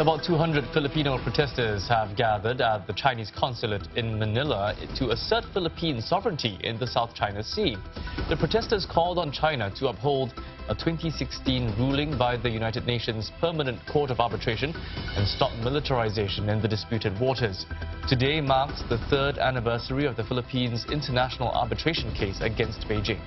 About 200 Filipino protesters have gathered at the Chinese consulate in Manila to assert Philippine sovereignty in the South China Sea. The protesters called on China to uphold a 2016 ruling by the United Nations Permanent Court of Arbitration and stop militarization in the disputed waters. Today marks the third anniversary of the Philippines' international arbitration case against Beijing.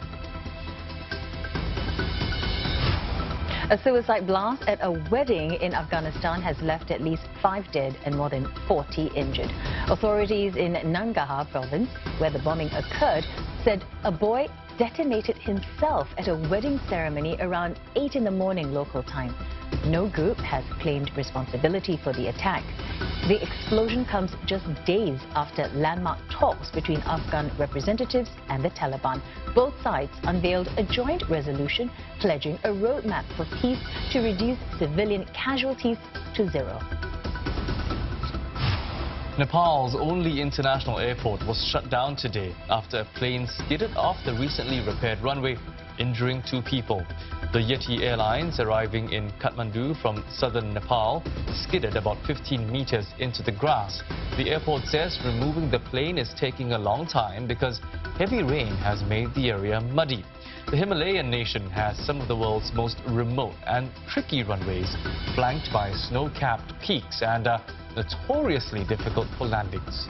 A suicide blast at a wedding in Afghanistan has left at least 5 dead and more than 40 injured. Authorities in Nangarhar province, where the bombing occurred, said a boy detonated himself at a wedding ceremony around 8 in the morning local time. No group has claimed responsibility for the attack. The explosion comes just days after landmark talks between Afghan representatives and the Taliban. Both sides unveiled a joint resolution pledging a roadmap for peace to reduce civilian casualties to 0. Nepal's only international airport was shut down today after a plane skidded off the recently repaired runway, injuring 2 people. The Yeti Airlines, arriving in Kathmandu from southern Nepal, skidded about 15 meters into the grass. The airport says removing the plane is taking a long time because heavy rain has made the area muddy. The Himalayan nation has some of the world's most remote and tricky runways, flanked by snow-capped peaks and notoriously difficult for landings.